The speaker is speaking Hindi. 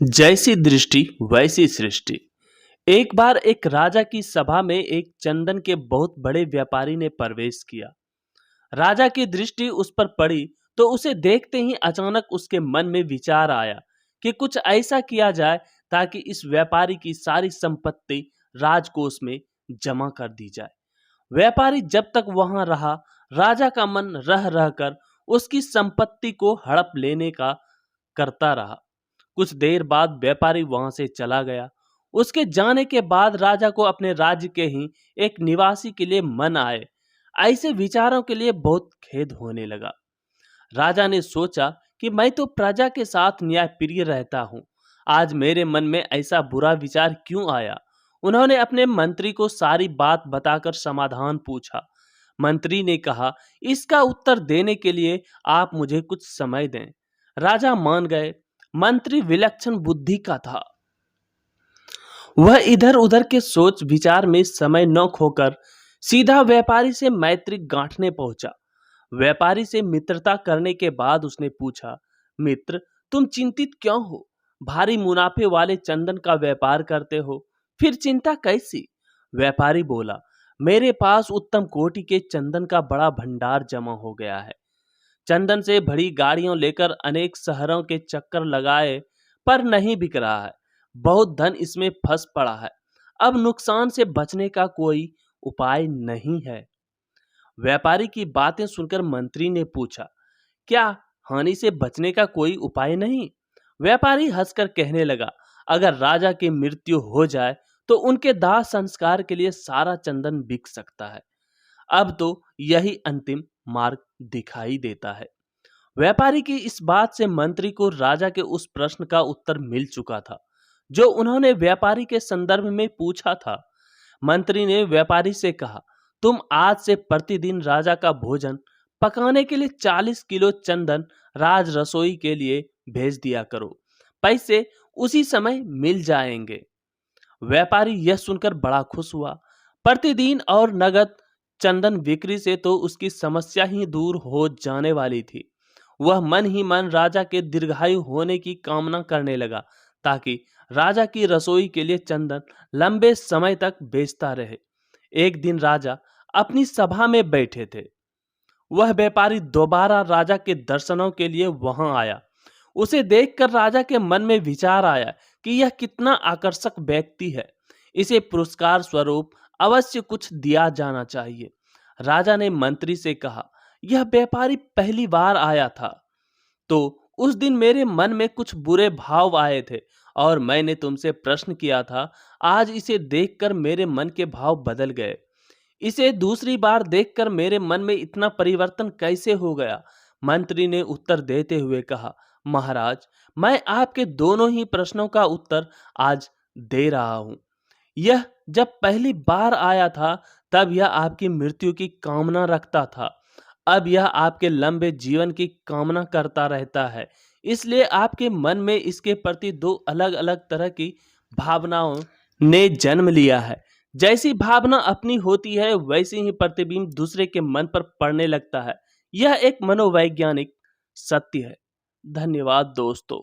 जैसी दृष्टि वैसी सृष्टि। एक बार एक राजा की सभा में एक चंदन के बहुत बड़े व्यापारी ने प्रवेश किया। राजा की दृष्टि उस पर पड़ी तो उसे देखते ही अचानक उसके मन में विचार आया कि कुछ ऐसा किया जाए ताकि इस व्यापारी की सारी संपत्ति राजकोष में जमा कर दी जाए। व्यापारी जब तक वहां रहा, राजा का मन रह रहकर उसकी संपत्ति को हड़प लेने का करता रहा। कुछ देर बाद व्यापारी वहां से चला गया। उसके जाने के बाद राजा को अपने राज्य के ही एक निवासी के लिए मन आए ऐसे विचारों के लिए बहुत खेद होने लगा। राजा ने सोचा कि मैं तो प्रजा के साथ न्यायप्रिय रहता हूँ, आज मेरे मन में ऐसा बुरा विचार क्यों आया। उन्होंने अपने मंत्री को सारी बात बताकर समाधान पूछा। मंत्री ने कहा, इसका उत्तर देने के लिए आप मुझे कुछ समय दें। राजा मान गए। मंत्री विलक्षण बुद्धि का था। वह इधर उधर के सोच विचार में समय न खोकर सीधा व्यापारी से मैत्री गांठने पहुंचा। व्यापारी से मित्रता करने के बाद उसने पूछा, मित्र, तुम चिंतित क्यों हो? भारी मुनाफे वाले चंदन का व्यापार करते हो, फिर चिंता कैसी? व्यापारी बोला, मेरे पास उत्तम कोटि के चंदन का बड़ा भंडार जमा हो गया है। चंदन से भरी गाड़ियों लेकर अनेक शहरों के चक्कर लगाए पर नहीं बिक रहा है। बहुत धन इसमें फंस पड़ा है। अब नुकसान से बचने का कोई उपाय नहीं है। व्यापारी की बातें सुनकर मंत्री ने पूछा, क्या हानि से बचने का कोई उपाय नहीं? व्यापारी हंसकर कहने लगा, अगर राजा की मृत्यु हो जाए तो उनके दाह संस्कार के लिए सारा चंदन बिक सकता है। अब तो यही अंतिम मार्ग दिखाई देता है। व्यापारी की इस बात से मंत्री को राजा के उस प्रश्न का उत्तर मिल चुका था जो उन्होंने व्यापारी के संदर्भ में पूछा था। मंत्री ने व्यापारी से कहा, तुम आज से प्रतिदिन राजा का भोजन पकाने के लिए 40 किलो चंदन राज रसोई के लिए भेज दिया करो। पैसे उसी समय मिल जाएंगे। व्यापारी यह सुनकर बड़ा खुश हुआ। प्रतिदिन और नगद चंदन बिक्री से तो उसकी समस्या ही दूर हो जाने वाली थी। वह मन ही मन राजा के दीर्घायु होने की कामना करने लगा ताकि राजा की रसोई के लिए चंदन लंबे समय तक बेचता रहे। एक दिन राजा अपनी सभा में बैठे थे। वह व्यापारी दोबारा राजा के दर्शनों के लिए वहां आया। उसे देखकर राजा के मन में विचार आया कि यह कितना आकर्षक व्यक्ति है। इसे पुरस्कार स्वरूप अवश्य कुछ दिया जाना चाहिए। राजा ने मंत्री से कहा, यह व्यापारी पहली बार आया था तो उस दिन मेरे मन में कुछ बुरे भाव आए थे और मैंने तुमसे प्रश्न किया था। आज इसे देखकर मेरे मन के भाव बदल गए। इसे दूसरी बार देखकर मेरे मन में इतना परिवर्तन कैसे हो गया? मंत्री ने उत्तर देते हुए कहा, महाराज, मैं आपके दोनों ही प्रश्नों का उत्तर आज दे रहा हूं। यह जब पहली बार आया था तब यह आपकी मृत्यु की कामना रखता था। अब यह आपके लंबे जीवन की कामना करता रहता है। इसलिए आपके मन में इसके प्रति दो अलग अलग तरह की भावनाओं ने जन्म लिया है। जैसी भावना अपनी होती है वैसे ही प्रतिबिंब दूसरे के मन पर पड़ने लगता है। यह एक मनोवैज्ञानिक सत्य है। धन्यवाद दोस्तों।